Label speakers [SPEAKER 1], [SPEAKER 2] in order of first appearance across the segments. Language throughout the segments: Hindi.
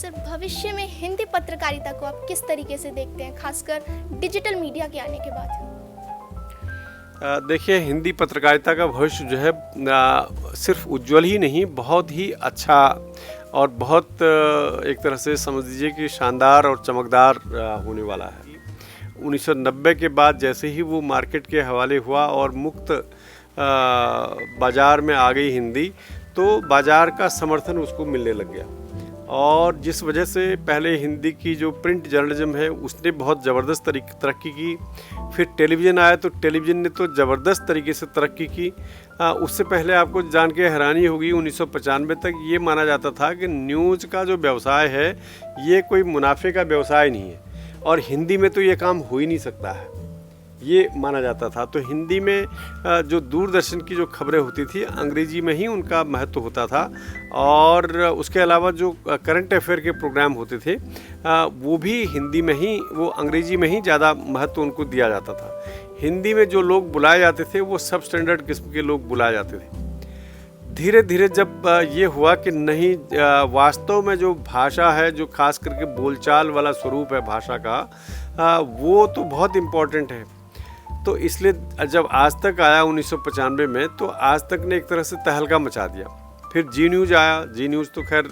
[SPEAKER 1] सर, भविष्य में हिंदी पत्रकारिता को आप किस तरीके से देखते हैं, खासकर डिजिटल मीडिया के आने के बाद?
[SPEAKER 2] देखिए, हिंदी पत्रकारिता का भविष्य जो है सिर्फ उज्जवल ही नहीं, बहुत ही अच्छा और बहुत एक तरह से समझ लीजिए कि शानदार और चमकदार होने वाला है। 1990 के बाद जैसे ही वो मार्केट के हवाले हुआ और मुक्त बाज़ार में आ गई हिंदी, तो बाज़ार का समर्थन उसको मिलने लग गया। और जिस वजह से पहले हिंदी की जो प्रिंट जर्नलिज्म है उसने बहुत ज़बरदस्त तरक्की की, फिर टेलीविज़न आया तो टेलीविज़न ने तो ज़बरदस्त तरीके से तरक्की की। उससे पहले आपको जान के हैरानी होगी, 1995 तक ये माना जाता था कि न्यूज़ का जो व्यवसाय है ये कोई मुनाफे का व्यवसाय नहीं है और हिंदी में तो ये काम हो ही नहीं सकता है, ये माना जाता था। तो हिंदी में जो दूरदर्शन की जो खबरें होती थी अंग्रेजी में ही उनका महत्व होता था, और उसके अलावा जो करंट अफेयर के प्रोग्राम होते थे वो भी हिंदी में ही, वो अंग्रेजी में ही ज़्यादा महत्व उनको दिया जाता था। हिंदी में जो लोग बुलाए जाते थे वो सब स्टैंडर्ड किस्म के लोग बुलाए जाते थे। धीरे धीरे जब ये हुआ कि नहीं, वास्तव में जो भाषा है, जो खास करके बोलचाल वाला स्वरूप है भाषा का, वो तो बहुत इम्पोर्टेंट है। तो इसलिए जब आज तक आया 1995 में, तो आज तक ने एक तरह से तहलका मचा दिया। फिर जी न्यूज़ आया। जी न्यूज़ तो खैर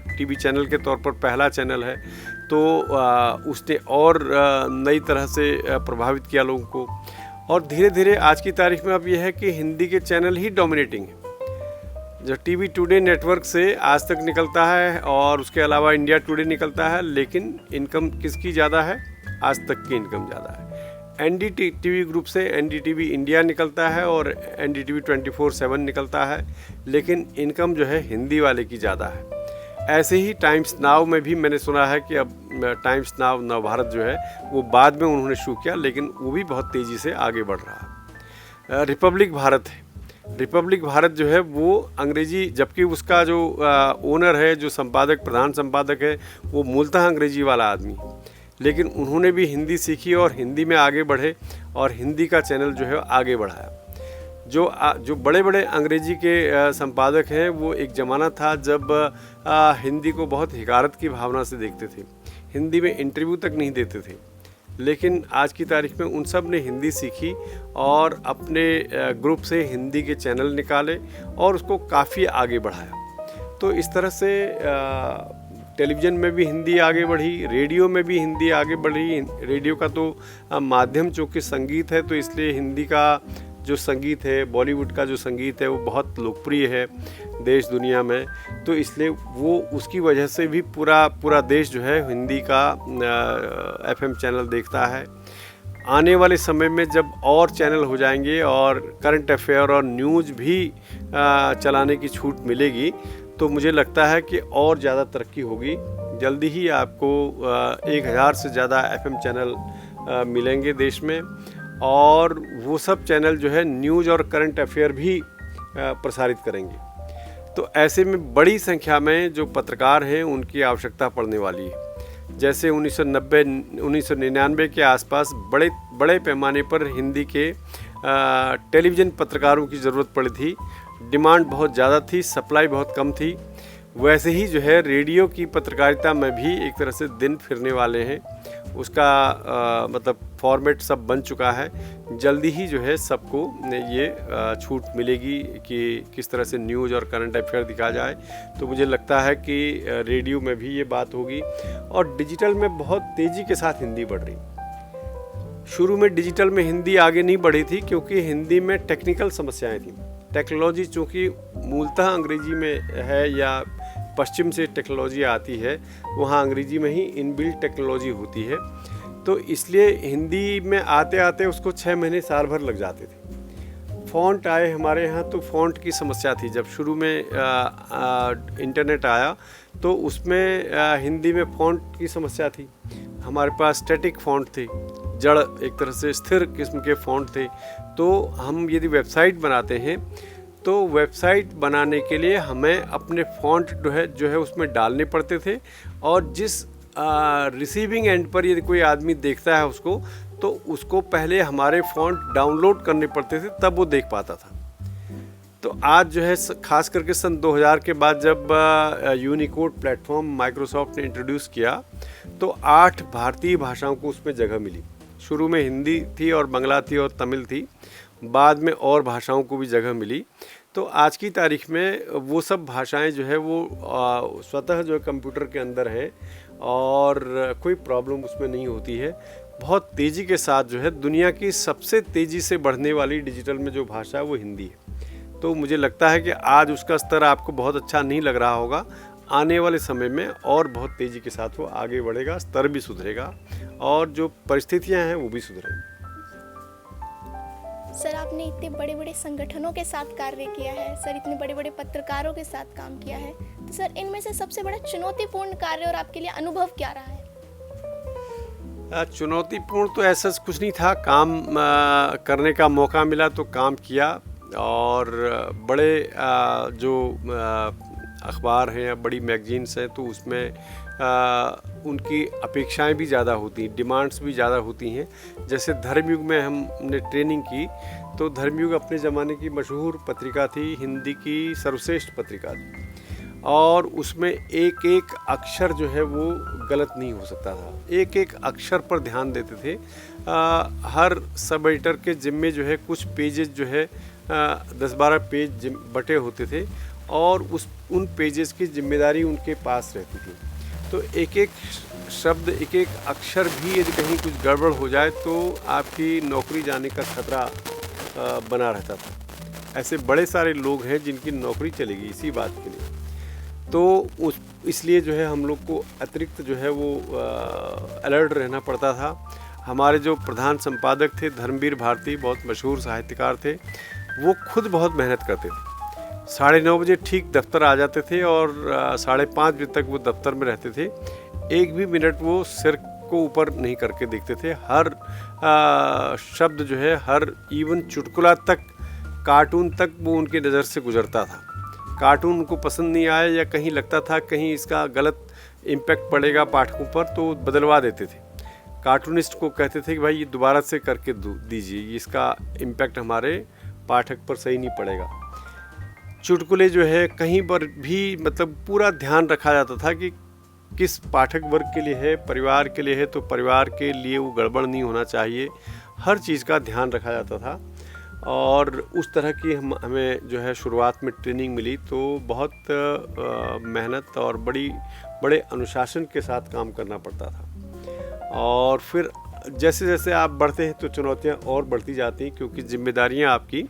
[SPEAKER 2] टीवी चैनल के तौर पर पहला चैनल है, तो उसने और नई तरह से प्रभावित किया लोगों को। और धीरे धीरे आज की तारीख में अब यह है कि हिंदी के चैनल ही डोमिनेटिंग है। जो टीवी टुडे नेटवर्क से आज तक निकलता है और उसके अलावा इंडिया टुडे निकलता है, लेकिन इनकम किसकी ज़्यादा है? आज तक की इनकम ज़्यादा है। एनडीटीवी ग्रुप से एनडीटीवी इंडिया निकलता है और एनडीटीवी 24/7 निकलता है, लेकिन इनकम जो है हिंदी वाले की ज़्यादा है। ऐसे ही टाइम्स नाउ में भी मैंने सुना है कि अब टाइम्स नाउ नव भारत जो है वो बाद में उन्होंने शुरू किया, लेकिन वो भी बहुत तेज़ी से आगे बढ़ रहा है। रिपब्लिक भारत है। रिपब्लिक भारत जो है वो अंग्रेजी, जबकि उसका जो ओनर है, जो संपादक, प्रधान संपादक है, वो मूलतः अंग्रेजी वाला आदमी है, लेकिन उन्होंने भी हिंदी सीखी और हिंदी में आगे बढ़े और हिंदी का चैनल जो है आगे बढ़ाया। जो बड़े बड़े अंग्रेजी के संपादक हैं, वो एक ज़माना था जब हिंदी को बहुत हिकारत की भावना से देखते थे, हिंदी में इंटरव्यू तक नहीं देते थे, लेकिन आज की तारीख में उन सब ने हिंदी सीखी और अपने ग्रुप से हिंदी के चैनल निकाले और उसको काफ़ी आगे बढ़ाया। तो इस तरह से टेलीविज़न में भी हिंदी आगे बढ़ी, रेडियो में भी हिंदी आगे बढ़ी। रेडियो का तो माध्यम चूँकि संगीत है, तो इसलिए हिंदी का जो संगीत है, बॉलीवुड का जो संगीत है, वो बहुत लोकप्रिय है देश दुनिया में। तो इसलिए वो उसकी वजह से भी पूरा देश जो है हिंदी का एफएम चैनल देखता है। आने वाले समय में जब और चैनल हो जाएंगे और करंट अफेयर और न्यूज़ भी चलाने की छूट मिलेगी, तो मुझे लगता है कि और ज़्यादा तरक्की होगी। जल्दी ही आपको 1000 से ज़्यादा एफएम चैनल मिलेंगे देश में, और वो सब चैनल जो है न्यूज़ और करंट अफेयर भी प्रसारित करेंगे। तो ऐसे में बड़ी संख्या में जो पत्रकार हैं उनकी आवश्यकता पड़ने वाली है। जैसे 1999 के आसपास बड़े पैमाने पर हिंदी के टेलीविज़न पत्रकारों की ज़रूरत पड़ी थी। डिमांड बहुत ज़्यादा थी, सप्लाई बहुत कम थी। वैसे ही जो है रेडियो की पत्रकारिता में भी एक तरह से दिन फिरने वाले हैं। उसका मतलब फॉर्मेट सब बन चुका है। जल्दी ही जो है सबको ये छूट मिलेगी कि किस तरह से न्यूज़ और करंट अफेयर दिखा जाए। तो मुझे लगता है कि रेडियो में भी ये बात होगी, और डिजिटल में बहुत तेज़ी के साथ हिंदी बढ़ रही। शुरू में डिजिटल में हिंदी आगे नहीं बढ़ी थी क्योंकि हिंदी में टेक्निकल समस्याएं थी। टेक्नोलॉजी चूँकि मूलतः अंग्रेजी में है या पश्चिम से टेक्नोलॉजी आती है, वहाँ अंग्रेजी में ही इनबिल्ट टेक्नोलॉजी होती है, तो इसलिए हिंदी में आते आते उसको 6 महीने साल भर लग जाते थे। फ़ॉन्ट आए हमारे यहाँ, तो फ़ॉन्ट की समस्या थी। जब शुरू में इंटरनेट आया तो उसमें हिंदी में फ़ॉन्ट की समस्या थी। हमारे पास स्टैटिक फ़ॉन्ट थे, जड़ एक तरह से स्थिर किस्म के फ़ॉन्ट थे। तो हम यदि वेबसाइट बनाते हैं तो वेबसाइट बनाने के लिए हमें अपने फ़ॉन्ट जो है उसमें डालने पड़ते थे, और जिस रिसीविंग एंड पर यदि कोई आदमी देखता है उसको, तो उसको पहले हमारे फ़ॉन्ट डाउनलोड करने पड़ते थे, तब वो देख पाता था। तो आज जो है खास करके सन 2000 के बाद जब यूनिकोड प्लेटफॉर्म माइक्रोसॉफ्ट ने इंट्रोड्यूस किया तो 8 भारतीय भाषाओं को उसमें जगह मिली। शुरू में हिंदी थी और बांग्ला थी और तमिल थी, बाद में और भाषाओं को भी जगह मिली। तो आज की तारीख में वो सब भाषाएं जो है वो स्वतः जो है कंप्यूटर के अंदर हैं और कोई प्रॉब्लम उसमें नहीं होती है। बहुत तेज़ी के साथ जो है दुनिया की सबसे तेज़ी से बढ़ने वाली डिजिटल में जो भाषा है वो हिंदी है। तो मुझे लगता है कि आज उसका स्तर आपको बहुत अच्छा नहीं लग रहा होगा, आने वाले समय में और बहुत तेज़ी के साथ वो आगे बढ़ेगा, स्तर भी सुधरेगा और जो परिस्थितियां हैं वो भी सुधरेंगी।
[SPEAKER 1] सर, आपने इतने बड़े बड़े संगठनों के साथ कार्य किया है, सर इतने बड़े बड़े पत्रकारों के साथ काम किया है, तो सर इनमें से सबसे बड़ा चुनौतीपूर्ण कार्य और आपके लिए अनुभव क्या रहा है?
[SPEAKER 2] चुनौतीपूर्ण तो ऐसा कुछ नहीं था, काम करने का मौका मिला तो काम किया और बड़े जो अखबार हैं या बड़ी मैगजीन्स हैं तो उसमें उनकी अपेक्षाएं भी ज़्यादा होती हैं, डिमांड्स भी ज़्यादा होती हैं। जैसे धर्मयुग में हमने ट्रेनिंग की तो धर्मयुग अपने ज़माने की मशहूर पत्रिका थी, हिंदी की सर्वश्रेष्ठ पत्रिका थी और उसमें एक एक अक्षर जो है वो गलत नहीं हो सकता था, एक एक अक्षर पर ध्यान देते थे। हर सब एडिटर के जिम्मे जो है कुछ पेजेस जो है 10-12 पेज बटे होते थे और उन पेजेस की जिम्मेदारी उनके पास रहती थी। तो एक एक शब्द, एक एक अक्षर भी यदि कहीं कुछ गड़बड़ हो जाए तो आपकी नौकरी जाने का खतरा बना रहता था। ऐसे बड़े सारे लोग हैं जिनकी नौकरी चलेगी इसी बात के लिए। तो इसलिए जो है हम लोग को अतिरिक्त जो है वो अलर्ट रहना पड़ता था। हमारे जो प्रधान संपादक थे धर्मवीर भारती, बहुत मशहूर साहित्यकार थे, वो खुद बहुत मेहनत करते थे। 9:30 बजे ठीक दफ्तर आ जाते थे और 5:30 बजे तक वो दफ्तर में रहते थे। एक भी मिनट वो सिर को ऊपर नहीं करके देखते थे। हर शब्द जो है, हर इवन चुटकुला तक, कार्टून तक वो उनकी नज़र से गुजरता था। कार्टून उनको पसंद नहीं आया या कहीं लगता था कहीं इसका गलत इम्पैक्ट पड़ेगा पाठकों पर तो बदलवा देते थे। कार्टूनिस्ट को कहते थे कि भाई ये दोबारा से करके दीजिए, इसका इम्पैक्ट हमारे पाठक पर सही नहीं पड़ेगा। चुटकुले जो है कहीं पर भी मतलब पूरा ध्यान रखा जाता था कि किस पाठक वर्ग के लिए है, परिवार के लिए है तो परिवार के लिए वो गड़बड़ नहीं होना चाहिए। हर चीज़ का ध्यान रखा जाता था और उस तरह की हमें जो है शुरुआत में ट्रेनिंग मिली। तो बहुत मेहनत और बड़े अनुशासन के साथ काम करना पड़ता था। और फिर जैसे जैसे आप बढ़ते हैं तो चुनौतियाँ और बढ़ती जाती हैं क्योंकि जिम्मेदारियाँ आपकी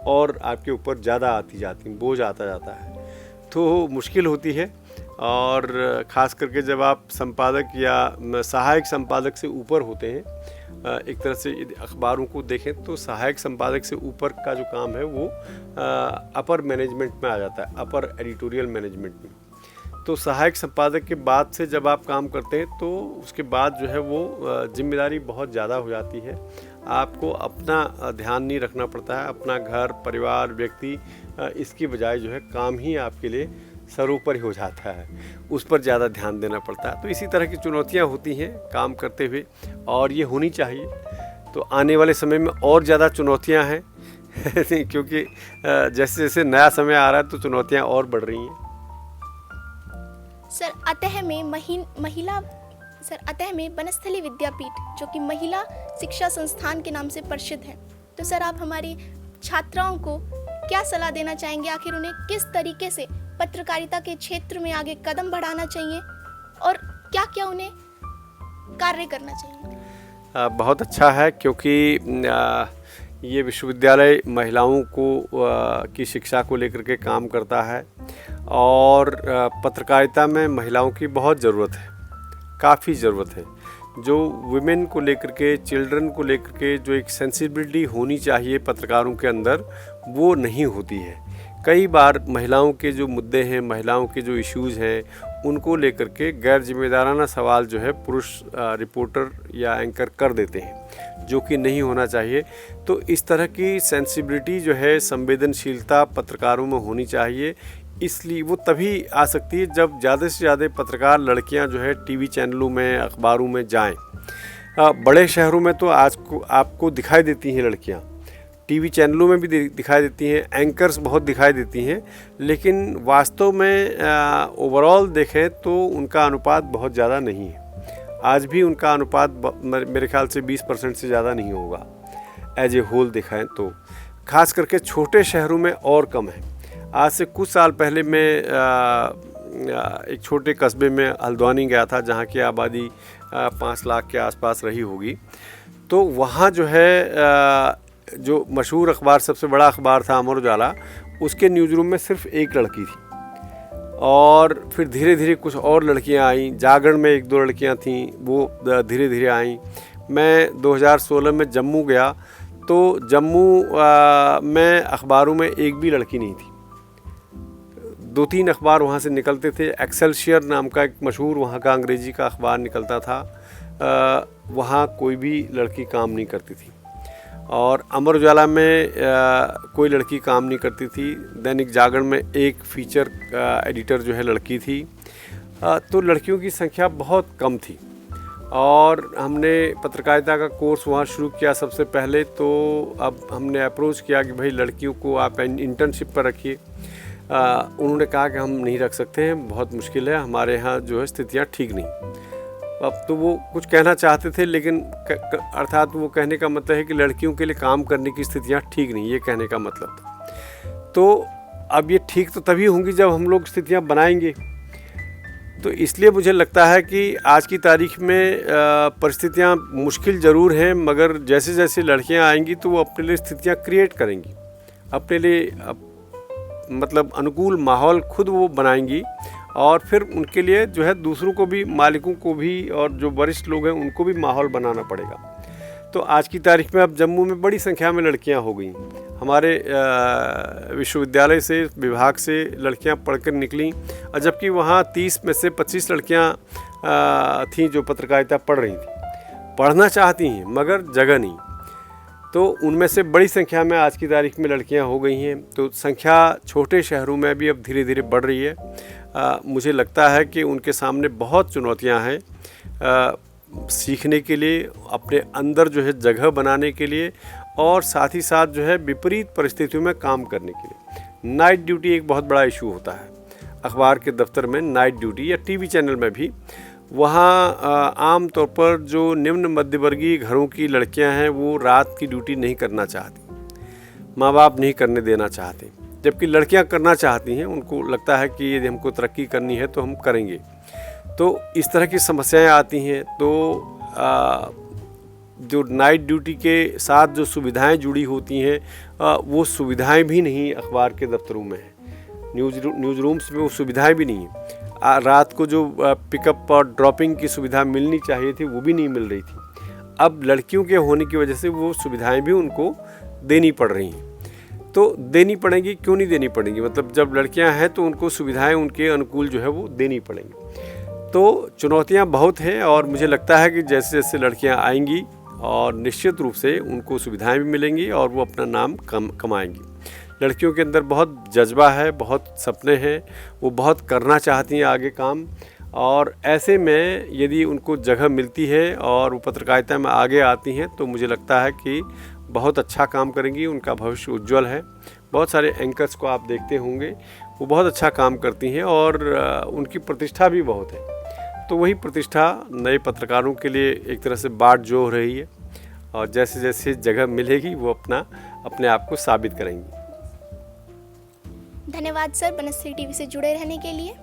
[SPEAKER 2] और आपके ऊपर ज़्यादा आती जाती हैं, बोझ आता जाता है तो मुश्किल होती है। और ख़ास करके जब आप संपादक या सहायक संपादक से ऊपर होते हैं, एक तरह से यदि अखबारों को देखें तो सहायक संपादक से ऊपर का जो काम है वो अपर मैनेजमेंट में आ जाता है, अपर एडिटोरियल मैनेजमेंट में। तो सहायक संपादक के बाद से जब आप काम करते हैं तो उसके बाद जो है वो जिम्मेदारी बहुत ज़्यादा हो जाती है। आपको अपना ध्यान नहीं रखना पड़ता है, अपना घर, परिवार, व्यक्ति, इसकी बजाय जो है काम ही आपके लिए सरोपर हो जाता है, उस पर ज़्यादा ध्यान देना पड़ता है। तो इसी तरह की चुनौतियाँ होती हैं काम करते हुए और ये होनी चाहिए। तो आने वाले समय में और ज़्यादा चुनौतियाँ हैं क्योंकि जैसे जैसे नया समय आ रहा है तो चुनौतियाँ और बढ़ रही हैं।
[SPEAKER 1] सर, अतः में बनस्थली विद्यापीठ जो कि महिला शिक्षा संस्थान के नाम से प्रसिद्ध है, तो सर आप हमारी छात्राओं को क्या सलाह देना चाहेंगे? आखिर उन्हें किस तरीके से पत्रकारिता के क्षेत्र में आगे कदम बढ़ाना चाहिए और क्या क्या उन्हें कार्य करना चाहिए?
[SPEAKER 2] बहुत अच्छा है क्योंकि ये विश्वविद्यालय महिलाओं को की शिक्षा को लेकर के काम करता है और पत्रकारिता में महिलाओं की बहुत ज़रूरत है, काफ़ी ज़रूरत है। जो वुमेन को लेकर के, चिल्ड्रन को लेकर के जो एक सेंसिबिलिटी होनी चाहिए पत्रकारों के अंदर, वो नहीं होती है। कई बार महिलाओं के जो मुद्दे हैं, महिलाओं के जो इश्यूज़ हैं, उनको लेकर के गैर जिम्मेदाराना सवाल जो है पुरुष रिपोर्टर या एंकर कर देते हैं, जो कि नहीं होना चाहिए। तो इस तरह की सेंसिबिलिटी जो है, संवेदनशीलता पत्रकारों में होनी चाहिए। इसलिए वो तभी आ सकती है जब ज़्यादा से ज़्यादा पत्रकार लड़कियां जो है टीवी चैनलों में, अखबारों में जाएं। बड़े शहरों में तो आज को आपको दिखाई देती हैं लड़कियां, टीवी चैनलों में भी दिखाई देती हैं, एंकर्स बहुत दिखाई देती हैं, लेकिन वास्तव में ओवरऑल देखें तो उनका अनुपात बहुत ज़्यादा नहीं है। आज भी उनका अनुपात मेरे ख्याल से 20% से ज़्यादा नहीं होगा एज ए होल दिखाएं तो। खास करके छोटे शहरों में और कम है। आज से कुछ साल पहले मैं एक छोटे कस्बे में हल्द्वानी गया था, जहाँ की आबादी 5 लाख के आसपास रही होगी। तो वहाँ जो है जो मशहूर अखबार, सबसे बड़ा अखबार था अमर उजाला, उसके न्यूज़ रूम में सिर्फ एक लड़की थी और फिर धीरे धीरे कुछ और लड़कियां आईं। जागरण में 1-2 लड़कियां थीं, वो धीरे धीरे आईं। मैं 2016 में जम्मू गया तो जम्मू में अखबारों में एक भी लड़की नहीं थी। 2-3 अखबार वहाँ से निकलते थे। एक्सेलसियर नाम का एक मशहूर वहाँ का अंग्रेज़ी का अखबार निकलता था, वहाँ कोई भी लड़की काम नहीं करती थी। और अमर उजाला में कोई लड़की काम नहीं करती थी। दैनिक जागरण में एक फीचर एडिटर जो है लड़की थी। तो लड़कियों की संख्या बहुत कम थी और हमने पत्रकारिता का कोर्स वहाँ शुरू किया सबसे पहले। तो अब हमने अप्रोच किया कि भाई लड़कियों को आप इंटर्नशिप पर रखिए। उन्होंने कहा कि हम नहीं रख सकते हैं, बहुत मुश्किल है, हमारे यहाँ जो है स्थितियाँ ठीक नहीं। अब तो वो कुछ कहना चाहते थे, लेकिन अर्थात वो कहने का मतलब है कि लड़कियों के लिए काम करने की स्थितियाँ ठीक नहीं, ये कहने का मतलब था। तो अब ये ठीक तो तभी होंगी जब हम लोग स्थितियाँ बनाएंगे। तो इसलिए मुझे लगता है कि आज की तारीख में परिस्थितियाँ मुश्किल ज़रूर हैं, मगर जैसे जैसे लड़कियाँ आएंगी तो वो अपने लिए स्थितियाँ क्रिएट करेंगी, अपने लिए मतलब अनुकूल माहौल खुद वो बनाएंगी और फिर उनके लिए जो है दूसरों को भी, मालिकों को भी और जो वरिष्ठ लोग हैं उनको भी माहौल बनाना पड़ेगा। तो आज की तारीख में अब जम्मू में बड़ी संख्या में लड़कियां हो गई। हमारे विश्वविद्यालय से, विभाग से लड़कियां पढ़कर निकली और जबकि वहाँ 30 में से 25 लड़कियां थीं जो पत्रकारिता पढ़ रही थी, पढ़ना चाहती हैं मगर जगह नहीं। तो उनमें से बड़ी संख्या में आज की तारीख में लड़कियां हो गई हैं। तो संख्या छोटे शहरों में भी अब धीरे धीरे बढ़ रही है। मुझे लगता है कि उनके सामने बहुत चुनौतियां हैं सीखने के लिए, अपने अंदर जो है जगह बनाने के लिए और साथ ही साथ जो है विपरीत परिस्थितियों में काम करने के लिए। नाइट ड्यूटी एक बहुत बड़ा इशू होता है अखबार के दफ्तर में, नाइट ड्यूटी, या टीवी चैनल में भी। वहाँ आम तौर पर जो निम्न मध्यवर्गीय घरों की लड़कियां हैं वो रात की ड्यूटी नहीं करना चाहती, माँ बाप नहीं करने देना चाहते, जबकि लड़कियां करना चाहती हैं। उनको लगता है कि यदि हमको तरक्की करनी है तो हम करेंगे। तो इस तरह की समस्याएं आती हैं। तो जो नाइट ड्यूटी के साथ जो सुविधाएं जुड़ी होती हैं वो सुविधाएं भी नहीं अखबार के दफ्तरों में हैं, न्यूज़ रूम्स में वो सुविधाएं भी नहीं हैं। रात को जो पिकअप और ड्रॉपिंग की सुविधा मिलनी चाहिए थी वो भी नहीं मिल रही थी। अब लड़कियों के होने की वजह से वो सुविधाएं भी उनको देनी पड़ रही हैं। तो देनी पड़ेंगी, क्यों नहीं देनी पड़ेंगी, मतलब जब लड़कियां हैं तो उनको सुविधाएं उनके अनुकूल जो है वो देनी पड़ेंगी। तो चुनौतियां बहुत हैं और मुझे लगता है कि जैसे जैसे लड़कियां आएंगी और निश्चित रूप से उनको सुविधाएं भी मिलेंगी और वो अपना नाम कमाएंगी। लड़कियों के अंदर बहुत जज्बा है, बहुत सपने हैं, वो बहुत करना चाहती हैं आगे काम। और ऐसे में यदि उनको जगह मिलती है और वो पत्रकारिता में आगे आती हैं तो मुझे लगता है कि बहुत अच्छा काम करेंगी, उनका भविष्य उज्जवल है। बहुत सारे एंकर्स को आप देखते होंगे, वो बहुत अच्छा काम करती हैं और उनकी प्रतिष्ठा भी बहुत है। तो वही प्रतिष्ठा नए पत्रकारों के लिए एक तरह से बाट जोह रही है और जैसे जैसे जगह मिलेगी वो अपने आप को साबित करेंगी।
[SPEAKER 1] धन्यवाद सर, बनस्थली टीवी से जुड़े रहने के लिए।